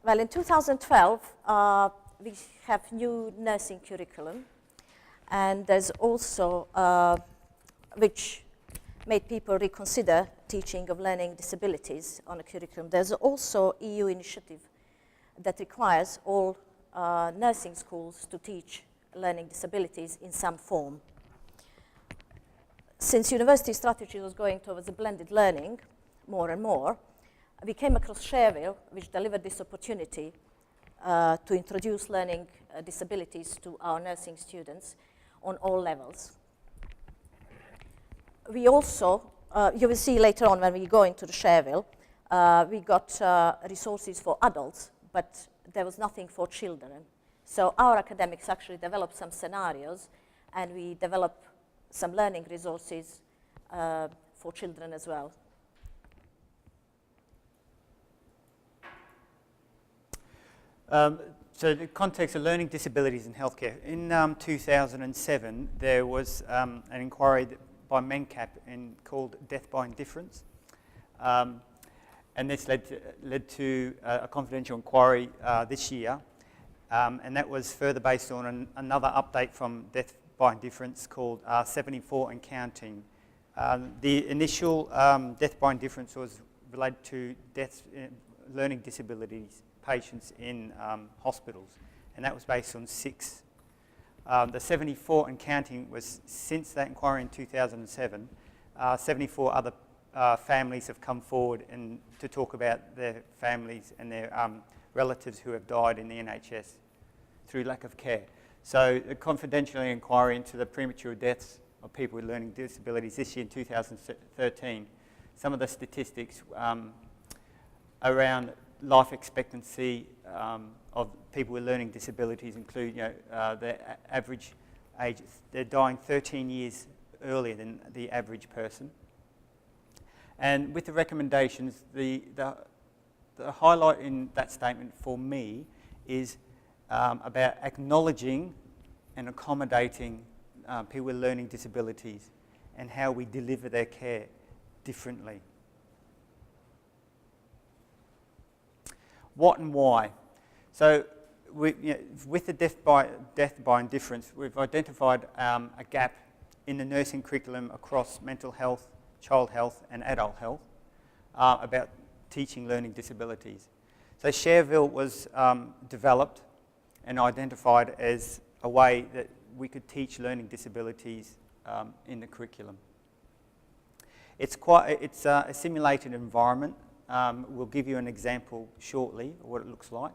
Well, in 2012, we have new nursing curriculum, and there's also, which made people reconsider teaching of learning disabilities on a curriculum. There's also EU initiative that requires all nursing schools to teach learning disabilities in some form. Since university strategy was going towards a blended learning more and more, we came across Shareville, which delivered this opportunity to introduce learning disabilities to our nursing students on all levels. We also, you will see later on when we go into the Shareville, we got resources for adults, but there was nothing for children. So our academics actually developed some scenarios, and we developed some learning resources for children as well. So the context of learning disabilities in healthcare. In 2007, there was an inquiry by MENCAP called Death by Indifference. And this led to a confidential inquiry this year. And that was further based on another update from Death by Indifference called 74 and Counting. The initial Death by Indifference was related to learning disabilities patients in hospitals, and that was based on 6. The 74 and counting was, since that inquiry in 2007, 74 other families have come forward and to talk about their families and their relatives who have died in the NHS through lack of care. So a confidential inquiry into the premature deaths of people with learning disabilities this year in 2013, some of the statistics around life expectancy of people with learning disabilities include, their average age, they're dying 13 years earlier than the average person. And with the recommendations, the highlight in that statement for me is about acknowledging and accommodating people with learning disabilities and how we deliver their care differently. What and why? So with the death by indifference, we've identified a gap in the nursing curriculum across mental health, child health and adult health about teaching learning disabilities. So Shareville was developed and identified as a way that we could teach learning disabilities in the curriculum. It's a simulated environment. We'll give you an example shortly of what it looks like.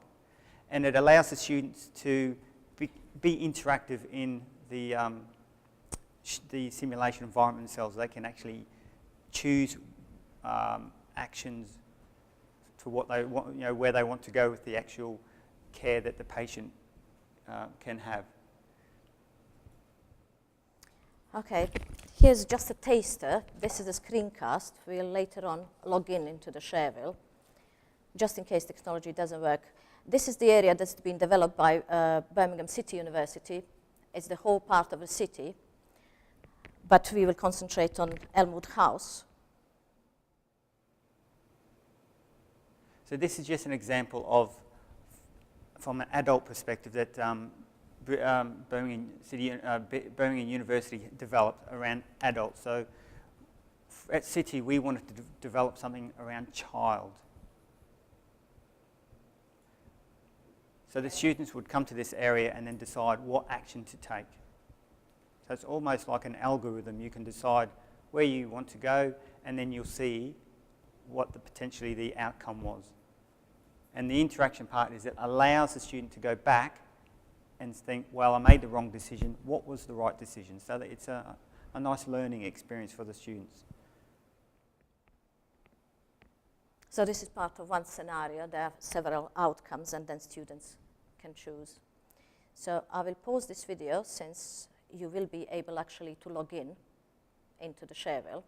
And it allows the students to be interactive in the simulation environment themselves. They can actually choose actions for what they want, where they want to go with the actual care that the patient can have. Okay, here's just a taster. This is a screencast. We'll later on log into the Shareville, just in case technology doesn't work. This is the area that's been developed by Birmingham City University. It's the whole part of the city, but we will concentrate on Elmwood House. So this is just an example of, from an adult perspective, that Birmingham University developed around adults. So at City, we wanted to develop something around child. So the students would come to this area and then decide what action to take. So it's almost like an algorithm. You can decide where you want to go, and then you'll see what potentially the outcome was. And the interaction part is it allows the student to go back and think, well, I made the wrong decision. What was the right decision? So that it's a nice learning experience for the students. So this is part of one scenario. There are several outcomes, and then students can choose. So I will pause this video, since you will be able actually to log into the Shareville.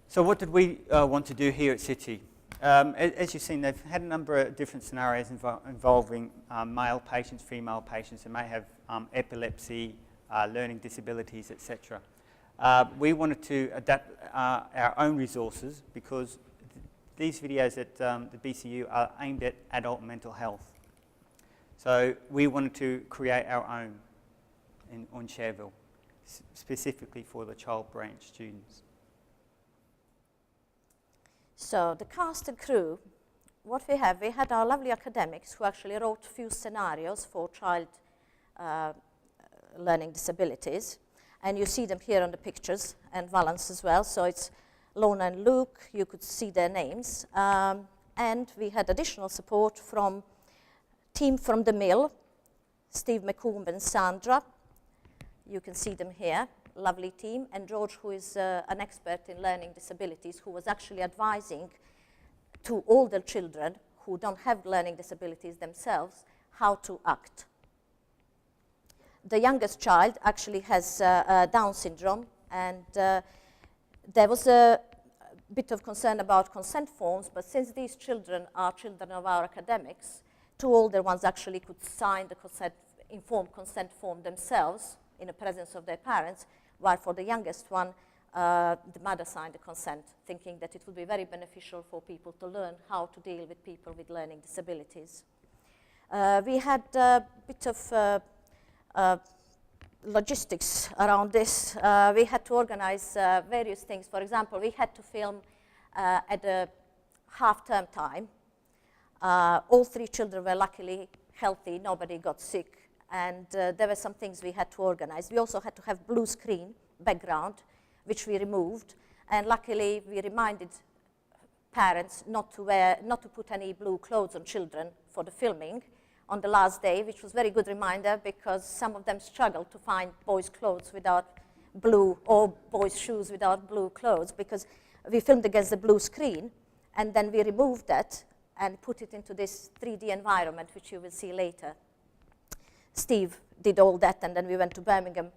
So what did we want to do here at City? As you've seen, they've had a number of different scenarios involving male patients, female patients who may have epilepsy, learning disabilities, etc. We wanted to adapt our own resources because these videos at the BCU are aimed at adult mental health. So we wanted to create our own on Shareville, specifically for the child branch students. So the cast and crew, what we had our lovely academics who actually wrote a few scenarios for child learning disabilities. And you see them here on the pictures, and Valance as well. So it's Lorna and Luke, you could see their names. And we had additional support from team from the Mill, Steve McComb and Sandra. You can see them here, lovely team. And George, who is an expert in learning disabilities, who was actually advising to older children who don't have learning disabilities themselves how to act. The youngest child actually has Down syndrome, and there was a bit of concern about consent forms, but since these children are children of our academics, 2 older ones actually could sign the informed consent form themselves in the presence of their parents, while for the youngest one, the mother signed the consent, thinking that it would be very beneficial for people to learn how to deal with people with learning disabilities. We had a bit of logistics around this. We had to organize various things. For example, we had to film at a half-term time. All 3 children were luckily healthy, nobody got sick, and there were some things we had to organize. We also had to have blue screen background, which we removed, and luckily we reminded parents not to put any blue clothes on children for the filming on the last day, which was a very good reminder because some of them struggled to find boys' clothes without blue or boys' shoes without blue clothes, because we filmed against the blue screen and then we removed that and put it into this 3D environment, which you will see later. Steve did all that, and then we went to Birmingham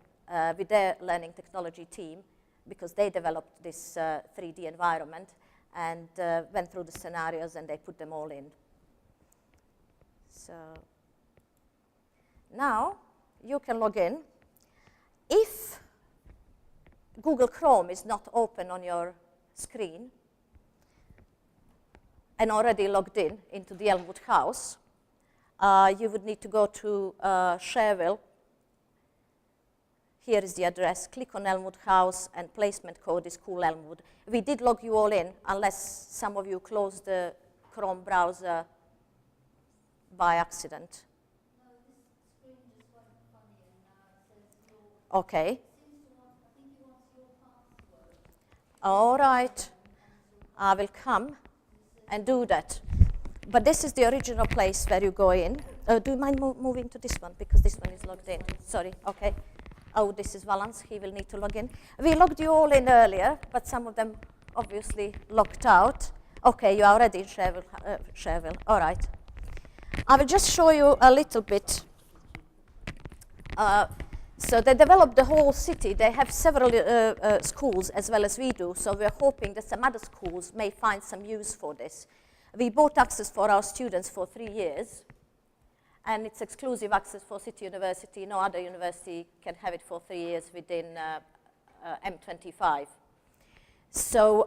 with their learning technology team because they developed this 3D environment and went through the scenarios, and they put them all in. So now you can log in. If Google Chrome is not open on your screen and already logged in into the Elmwood House, you would need to go to Shareville. Here is the address. Click on Elmwood House, and placement code is Cool Elmwood. We did log you all in, unless some of you closed the Chrome browser by accident. No, this screen just went funny, and now it says your... Okay. It seems to want, I think it wants your password. All right. I will come and do that. But this is the original place where you go in. Do you mind moving to this one? Because this one is logged in. Sorry. Okay. Oh, this is Valance. He will need to log in. We logged you all in earlier, but some of them obviously logged out. Okay, you are already in Shareville. All right. I will just show you a little bit. So they developed the whole city. They have several schools as well as we do. So we're hoping that some other schools may find some use for this. We bought access for our students for 3 years. And it's exclusive access for City University. No other university can have it for 3 years within M25. So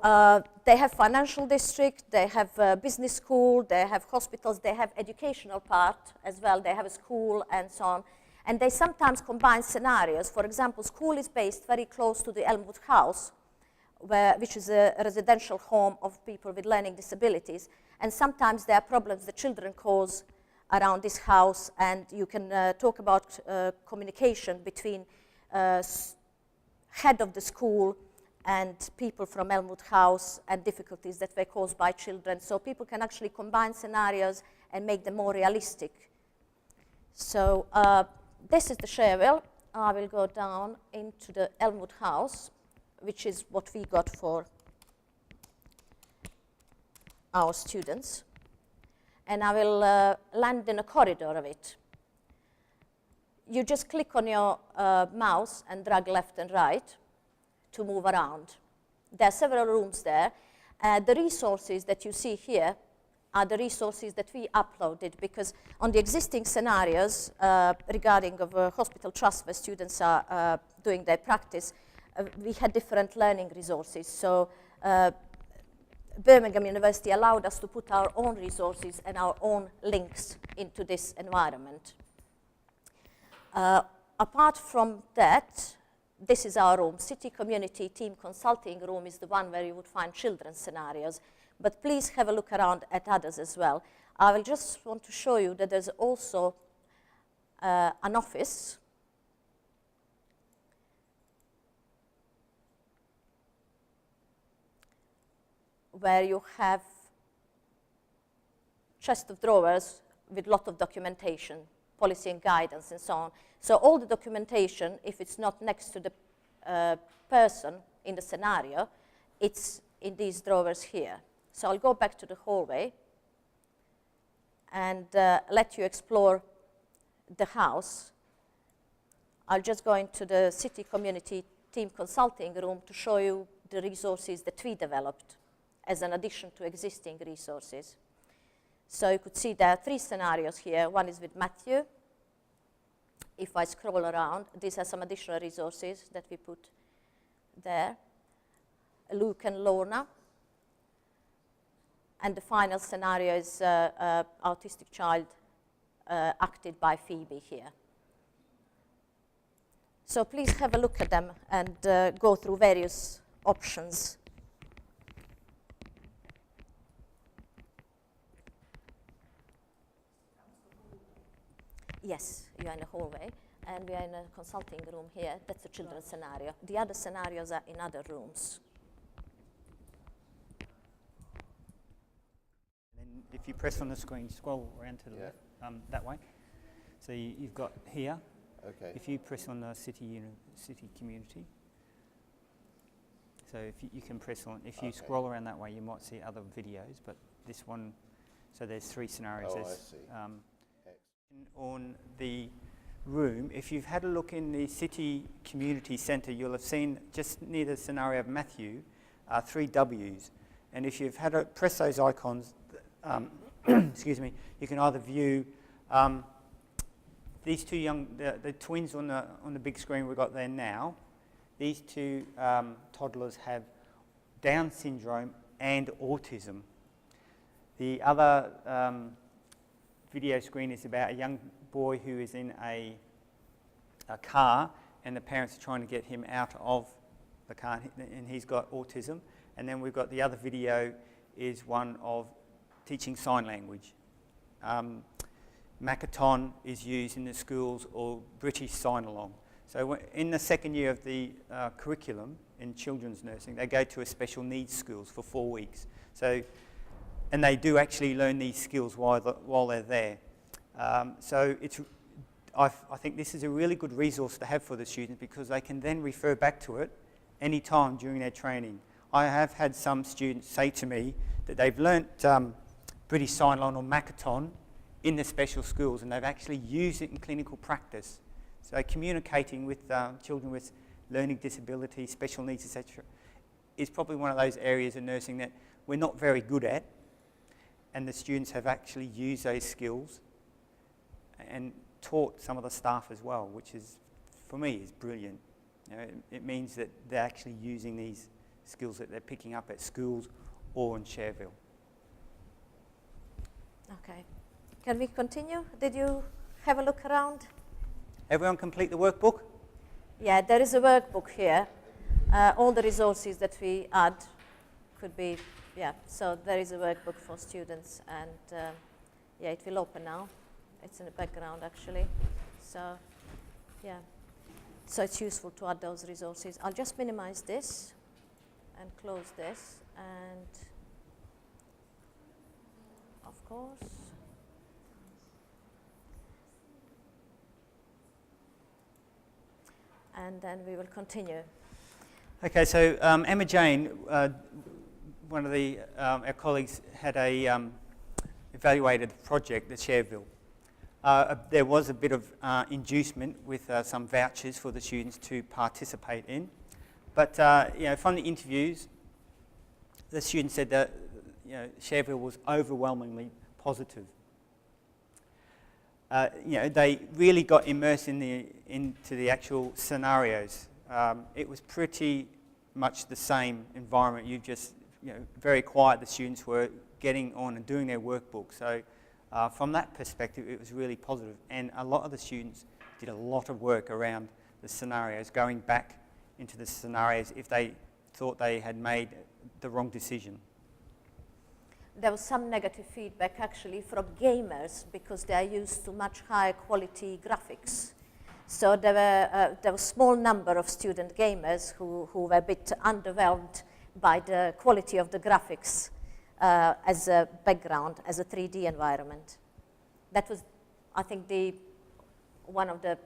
they have financial district, they have business school, they have hospitals, they have educational part as well. They have a school and so on. And they sometimes combine scenarios. For example, school is based very close to the Elmwood House, which is a residential home of people with learning disabilities. And sometimes there are problems the children cause around this house, and you can talk about communication between head of the school and people from Elmwood House and difficulties that were caused by children. So people can actually combine scenarios and make them more realistic. So this is the Shareville. I will go down into the Elmwood House, which is what we got for our students. And I will land in a corridor of it. You just click on your mouse and drag left and right to move around. There are several rooms there. The resources that you see here are the resources that we uploaded, because on the existing scenarios regarding of a hospital trust where students are doing their practice, we had different learning resources. So Birmingham University allowed us to put our own resources and our own links into this environment. Apart from that, this is our room. City Community Team Consulting Room is the one where you would find children's scenarios. But please have a look around at others as well. I will just want to show you that there's also an office where you have chest of drawers with a lot of documentation, policy and guidance, and so on. So all the documentation, if it's not next to the person in the scenario, it's in these drawers here. So I'll go back to the hallway and let you explore the house. I'll just go into the City Community Team Consulting Room to show you the resources that we developed as an addition to existing resources. So you could see there are 3 scenarios here. One is with Matthew. If I scroll around, these are some additional resources that we put there. Luke and Lorna. And the final scenario is autistic child acted by Phoebe here. So please have a look at them and go through various options. Yes, you are in a hallway, and we are in a consulting room here. That's a children's scenario. The other scenarios are in other rooms. And then if you press on the screen, scroll around to the left, that way. So you've got here. Okay. If you press on the city community, so if you can press on, if you scroll around that way, you might see other videos, but this one, so there's 3 scenarios. Oh, I There's, see. on the room, if you've had a look in the City Community Centre, you'll have seen just near the scenario of Matthew, 3 W's. And if you've had to press those icons, excuse me, you can either view these 2 young, the twins on the big screen we've got there now. These 2 toddlers have Down syndrome and autism. The other video screen is about a young boy who is in a car, and the parents are trying to get him out of the car, and he's got autism. And then we've got the other video is one of teaching sign language. Makaton is used in the schools, or British Sign Along. So in the 2nd year of the curriculum in children's nursing, they go to a special needs schools for 4 weeks. So, and they do actually learn these skills while they're there. So I think this is a really good resource to have for the students, because they can then refer back to it any time during their training. I have had some students say to me that they've learnt British Sign Language or Makaton in the special schools, and they've actually used it in clinical practice. So communicating with children with learning disabilities, special needs, etc., is probably one of those areas of nursing that we're not very good at, and the students have actually used those skills and taught some of the staff as well, which is, for me, is brilliant. You know, it means that they're actually using these skills that they're picking up at schools or in Shareville. Okay. Can we continue? Did you have a look around? Everyone complete the workbook? Yeah, there is a workbook here. All the resources that we add could be, yeah, so there is a workbook for students, and yeah, it will open now. It's in the background, actually. So, yeah. So it's useful to add those resources. I'll just minimize this and close this, and of course, and then we will continue. Okay, so Emma Jane, one of the our colleagues, had a evaluated project at Shareville. There was a bit of inducement with some vouchers for the students to participate in, but you know, from the interviews, the students said that Shareville was overwhelmingly positive. You know, they really got immersed into the actual scenarios. it was pretty much the same environment. You just, very quiet. The students were getting on and doing their workbook. So from that perspective, it was really positive. And a lot of the students did a lot of work around the scenarios, going back into the scenarios if they thought they had made the wrong decision. There was some negative feedback actually from gamers because they are used to much higher quality graphics. So there was a small number of student gamers who were a bit underwhelmed by the quality of the graphics as a background, as a 3D environment. That was, I think, one of the,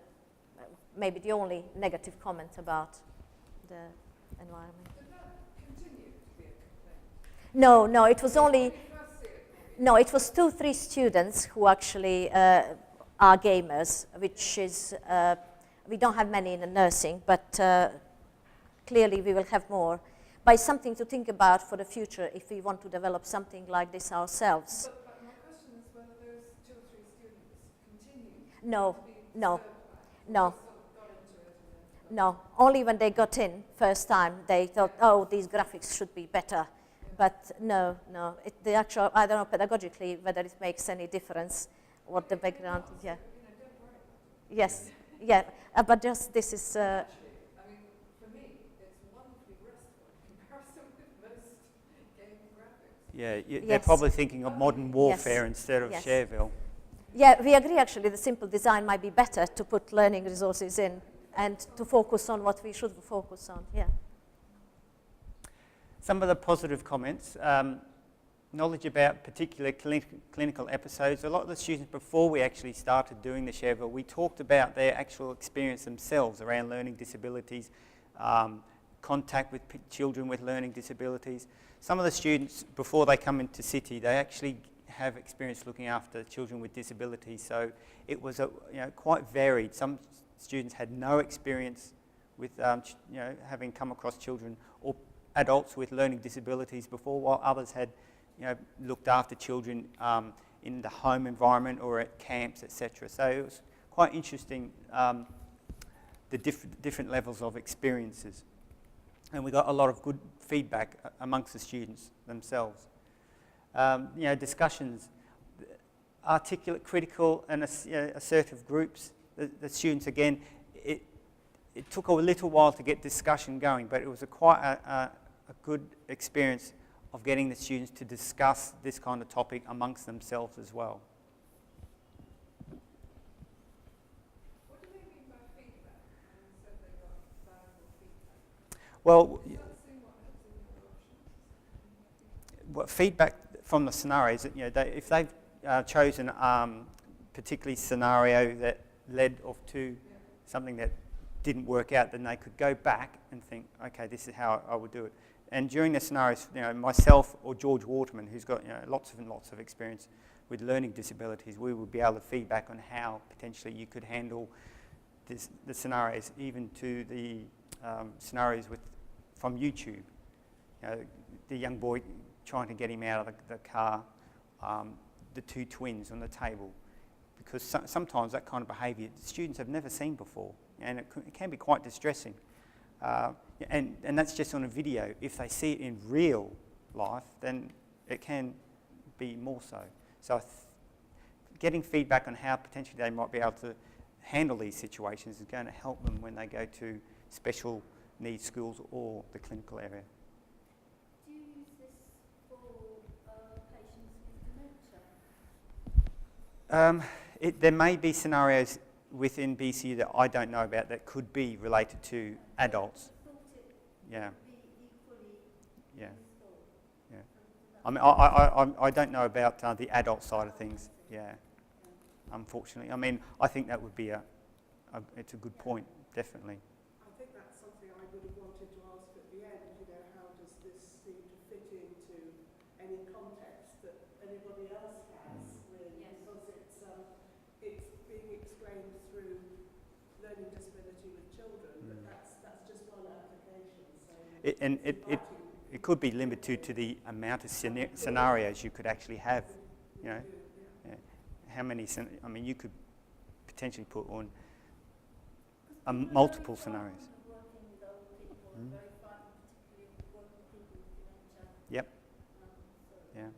maybe the only negative comment about the environment. Did that continue to be a complaint? No, it was only, no, it was 2-3 students who actually are gamers, which is, we don't have many in the nursing, but clearly we will have more. But it's something to think about for the future if we want to develop something like this ourselves. But my question is whether those 2 or 3 students continued No, to be no, disturbed by it, no. or just sort of got into it and then No, only when they got in first time they thought, oh, these graphics should be better. But no, the actual, I don't know pedagogically whether it makes any difference what the background is. Yeah. Yes, yeah, but just this is. actually, I mean, for me, it's wonderfully restful in comparison with most game graphics. Yeah, they're Yes. probably thinking of modern warfare Yes. instead of Yes. Shareville. Yeah, we agree actually the simple design might be better to put learning resources in and to focus on what we should focus on, yeah. Some of the positive comments, knowledge about particular clinical episodes. A lot of the students, before we actually started doing the Shareville, we talked about their actual experience themselves around learning disabilities, contact with children with learning disabilities. Some of the students, before they come into City, they actually have experience looking after children with disabilities, so it was quite varied. Some students had no experience with having come across children or adults with learning disabilities before, while others had looked after children in the home environment or at camps, etc. So it was quite interesting, the different levels of experiences. And we got a lot of good feedback amongst the students themselves. Discussions, articulate, critical and assertive groups. The students, again, it took a little while to get discussion going, but it was quite a good experience of getting the students to discuss this kind of topic amongst themselves as well. What do they mean by feedback? When you said they got valuable feedback. Well, Does that seem what happens in your options? what feedback from the scenarios, if they've chosen particularly scenario that led off to something that didn't work out, then they could go back and think, okay, this is how I would do it. And during the scenarios, myself or George Waterman, who's got lots and lots of experience with learning disabilities, we would be able to feedback on how potentially you could handle the scenarios, even to the scenarios from YouTube. The young boy trying to get him out of the car, the 2 twins on the table, because sometimes that kind of behaviour students have never seen before, and it can be quite distressing. And that's just on a video. If they see it in real life, then it can be more so. So getting feedback on how potentially they might be able to handle these situations is going to help them when they go to special needs schools or the clinical area. Do you use this for patients with dementia? There may be scenarios within BCU that I don't know about that could be related to adults. Yeah. Yeah. Yeah. I mean, I don't know about the adult side of things. Yeah. Unfortunately, I mean, I think that would be it's a good point, definitely. I think that's something I would have wanted to ask at the end. How does this seem to fit into any context that anybody else has? Really, because it's being explained through learning disability with children, but that's just one application. So It could be limited to the amount of scenarios you could actually have. Yeah. How many? I mean, you could potentially put on multiple scenarios. Working with very fun, particularly working with people with dementia. Yep. So Yeah.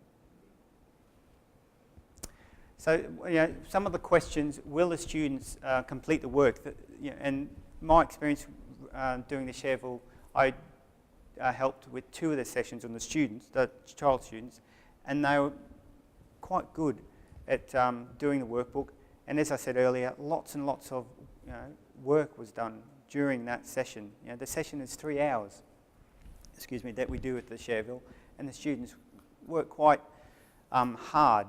So, you know, some of the questions: will the students complete the work? That, you know, and my experience doing the Shareville, I helped with 2 of the sessions on the students, the child students, and they were quite good at doing the workbook. And as I said earlier, lots and lots of work was done during that session. You know, the session is 3 hours, that we do at the Shareville, and the students work quite hard.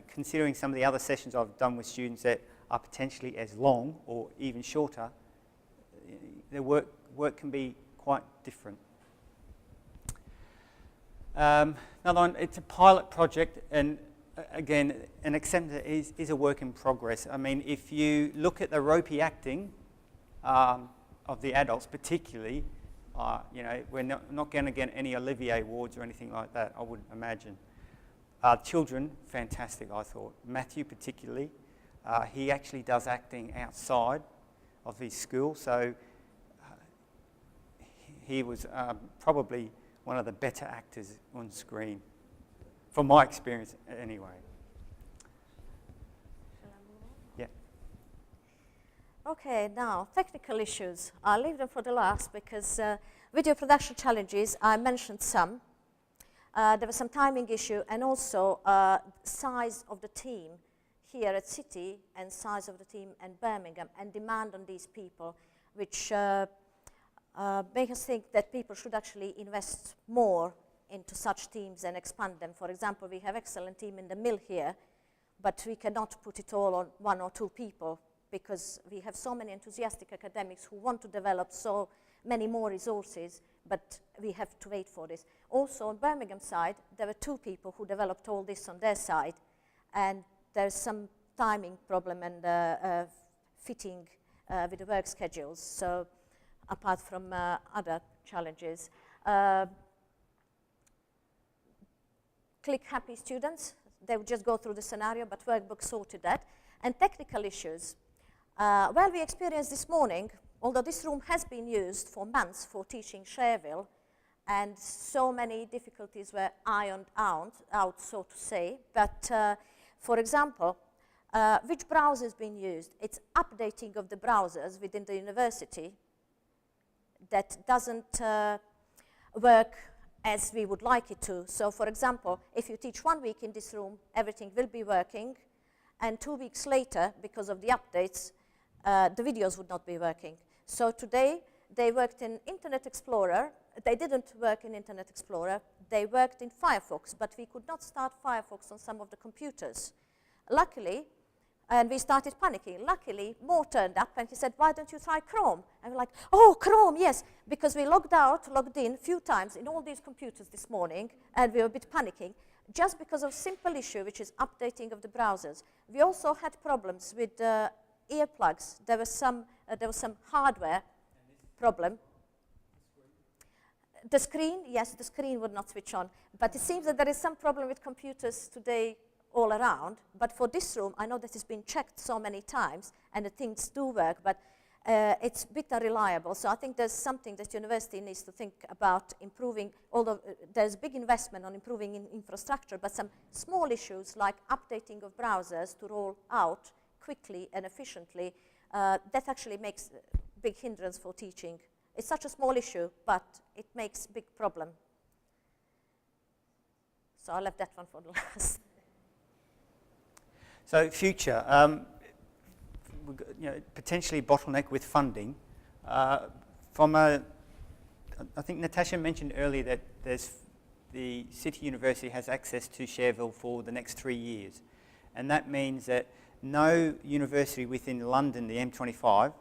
Considering some of the other sessions I've done with students that are potentially as long or even shorter, their work can be quite different. Another one, it's a pilot project, and again, an acceptance is a work in progress. I mean, if you look at the ropey acting of the adults particularly, we're not going to get any Olivier Awards or anything like that, I wouldn't imagine. Children, fantastic, I thought. Matthew particularly, he actually does acting outside of his school, so he was probably one of the better actors on screen, from my experience anyway. Shall I move on? Yeah. Okay, now, technical issues. I'll leave them for the last because video production challenges, I mentioned some. There was some timing issue and also size of the team here at City and size of the team in Birmingham and demand on these people, which make us think that people should actually invest more into such teams and expand them. For example, we have excellent team in the mill here, but we cannot put it all on 1 or 2 people because we have so many enthusiastic academics who want to develop so many more resources, but we have to wait for this. Also, on Birmingham side, there were 2 people who developed all this on their side, and there's some timing problem and fitting with the work schedules, so apart from other challenges. Click-happy students, they would just go through the scenario, but workbook sorted that. And technical issues. Well, we experienced this morning, although this room has been used for months for teaching Shareville, and so many difficulties were ironed out, so to say. But for example, which browser is being used? It's updating of the browsers within the university that doesn't work as we would like it to. So for example, if you teach 1 week in this room, everything will be working, and 2 weeks later, because of the updates, the videos would not be working. So today, they worked in Internet Explorer. They didn't work in Internet Explorer. They worked in Firefox, but we could not start Firefox on some of the computers. Luckily, and we started panicking. Luckily, Mo turned up and he said, why don't you try Chrome? And we're like, oh, Chrome, yes, because we logged in a few times in all these computers this morning, and we were a bit panicking, just because of simple issue, which is updating of the browsers. We also had problems with earplugs. There was some hardware problem. The screen, yes, the screen would not switch on. But it seems that there is some problem with computers today all around. But for this room, I know that it's been checked so many times, and the things do work, but it's a bit unreliable. So I think there's something that university needs to think about improving, although there's big investment on improving infrastructure, but some small issues like updating of browsers to roll out quickly and efficiently, that actually makes a big hindrance for teaching. It's such a small issue, but it makes a big problem. So I left that one for the last. So future, potentially bottleneck with funding. I think Natasha mentioned earlier that the City University has access to Shareville for the next 3 years. And that means that no university within London, the M25,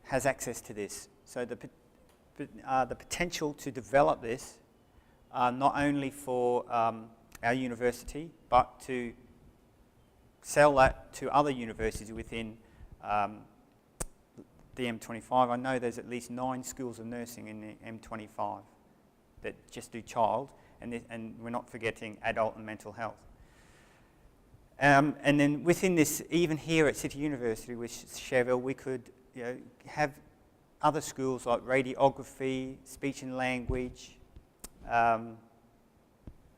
has access to this. So the potential to develop this, not only for our university, but to sell that to other universities within the M25. I know there's at least 9 schools of nursing in the M25 that just do child, and we're not forgetting adult and mental health. And then within this, even here at City University with Shareville, we could have other schools like radiography, speech and language,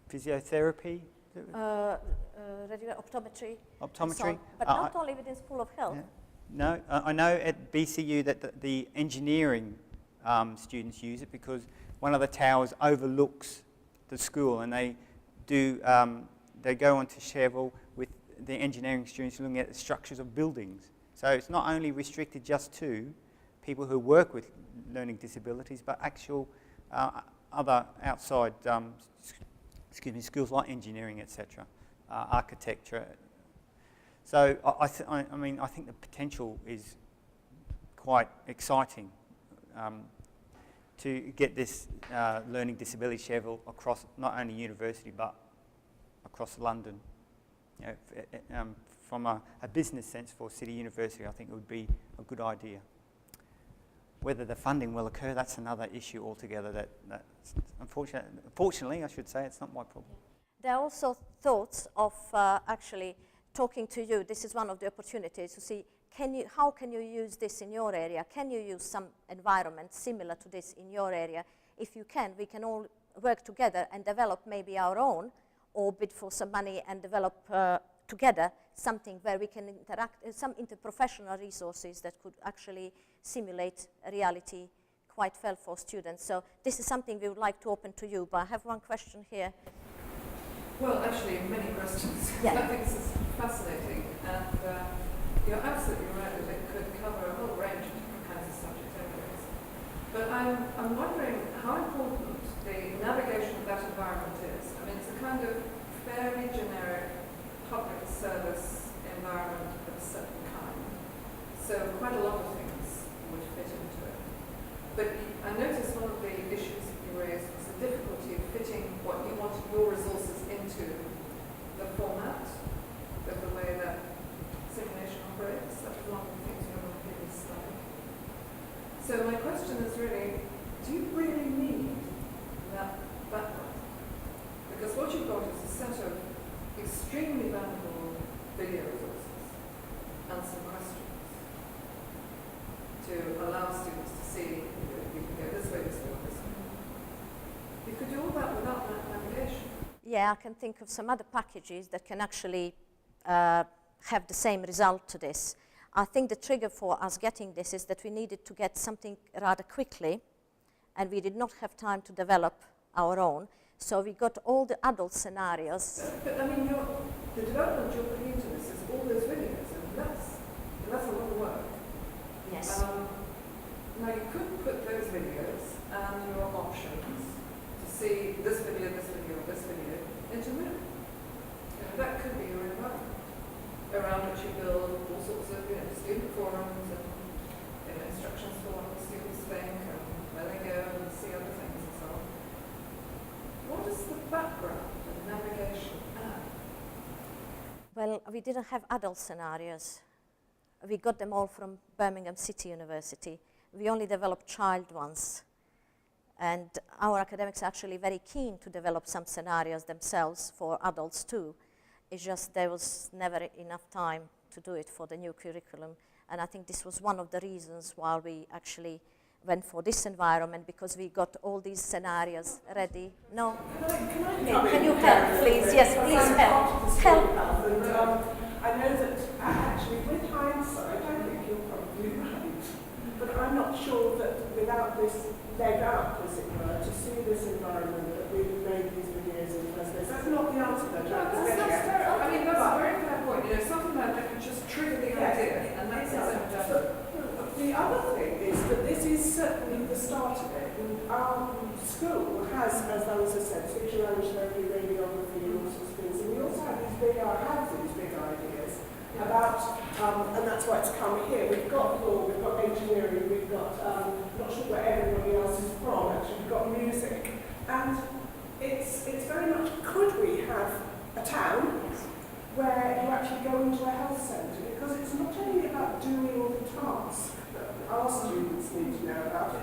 physiotherapy, Optometry. and so optometry. on. But not only within School of Health. Yeah. No, I know at BCU that the engineering students use it because one of the towers overlooks the school, and they do. They go onto Shareville with the engineering students looking at the structures of buildings. So it's not only restricted just to people who work with learning disabilities, but actual other outside schools like engineering, etc., architecture. So I mean, I think the potential is quite exciting to get this learning disability Shareville across not only university but across London. You know, from a business sense for City University, I think it would be a good idea. Whether the funding will occur, that's another issue altogether. That's unfortunately, I should say, it's not my problem. There are also thoughts of actually talking to you. This is one of the opportunities to see how can you use this in your area? Can you use some environment similar to this in your area? If you can, we can all work together and develop maybe our own, or bid for some money and develop together something where we can interact, some interprofessional resources that could actually simulate a reality quite well for students. So this is something we would like to open to you, but I have one question here. Well, actually, many questions. Yeah. I think this is fascinating, and you're absolutely right that it could cover a whole range of different kinds of subject areas. But I'm wondering how important the navigation of that environment is. I mean, it's a kind of fairly generic public service environment of a certain kind. So quite a lot of things would fit into it. But I noticed one of the issues that you raised was the difficulty of fitting what you wanted your resources into the format of the way that simulation operates. That was one of the things you have on the previous slide. So my question is really, do you really need that background? Because what you've got is a set of extremely valuable video resources and some questions to allow students to see, you can go this way, this way, this way. You could do all that without that navigation. Yeah, I can think of some other packages that can actually have the same result to this. I think the trigger for us getting this is that we needed to get something rather quickly, and we did not have time to develop our own. So we got all the adult scenarios. But I mean, the development you're putting into this is all those videos, and that's a lot of work. Yes. Now you could put those videos and your options to see this video, this video, this video into Moodle. That could be your environment, around which you build all sorts of student forums and instructions for what the students think and where they go and see other things and so on. What is the background of navigation add? Well, we didn't have adult scenarios. We got them all from Birmingham City University. We only developed child ones. And our academics are actually very keen to develop some scenarios themselves for adults too. It's just there was never enough time to do it for the new curriculum. And I think this was one of the reasons why we actually went for this environment, because we got all these scenarios ready. No? Can you help, please? Yes, please help. Help. I know that actually with hindsight, I think you're probably right. But I'm not sure that without this leg up, as it were, to see this environment that we've made these videos in the first place. That's not the answer though. I mean, that's a very fair point. Something like that can just trigger the idea, and that's the other thing is that this is certainly the start of it. And our school has, as Valance has said, speech and language therapy, radiography, and all sorts of things. And we also have these big ideas about, and that's why it's come here. We've got law, we've got engineering, we've got, not sure where everybody else is from, actually, we've got music. And it's very much, could we have a town where you actually go into a health centre? Because it's not only about doing all the tasks that our students need to know about,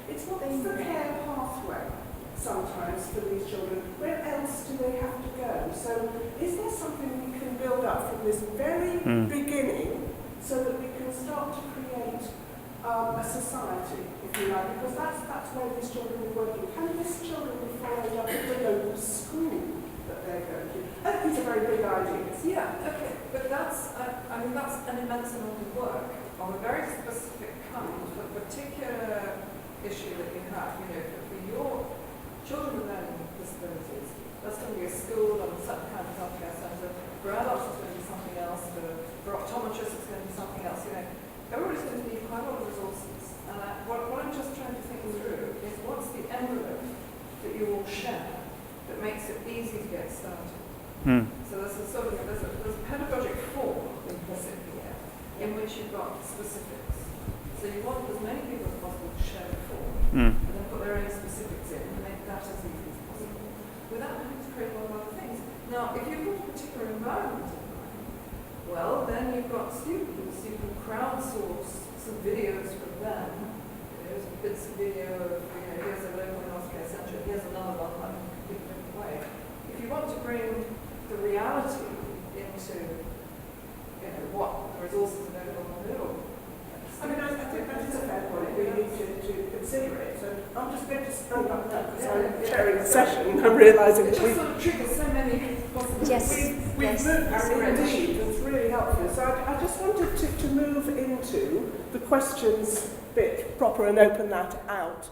it's what is the care pathway sometimes for these children. Where else do they have to go? So is there something we can build up from this very beginning so that we can start to create a society, if you like, because that's where these children are working. Can these children be followed up at the local school that they're going to? I think these are very big ideas. Yeah, okay, but that's, I mean, that's an immense amount of work on a very specific kind for the particular issue that you have. You know, for your children with learning disabilities, that's going to be a school and some kind of healthcare centre. For adults, it's going to be something else. For optometrists, it's going to be something else. You know, everybody's going to need quite a lot of resources. And what I'm just trying to think through is what's the envelope that you all share that makes it easy to get started. So there's a sort of there's a pedagogic form implicit here in which you've got specifics. So you want as many people as possible to share the form and then put their own specifics in and make that as easy as possible without having to create a lot of other things. Now, if you've got a particular environment in mind, well, then you've got students. You can crowdsource some videos from them. There's bits of video of, you know, here's a local healthcare centre, here's another one, like a completely different way. If you want to bring the reality into, you know, what the resources available on the middle. I mean, I think that is a fair point. We need to consider it. So I'm just going to stand up now because I'm chairing the session and I'm realising It that just sort of triggers so many possibilities. Yes. we've moved indeed. It's really helpful. So I just wanted to move into the questions bit proper and open that out.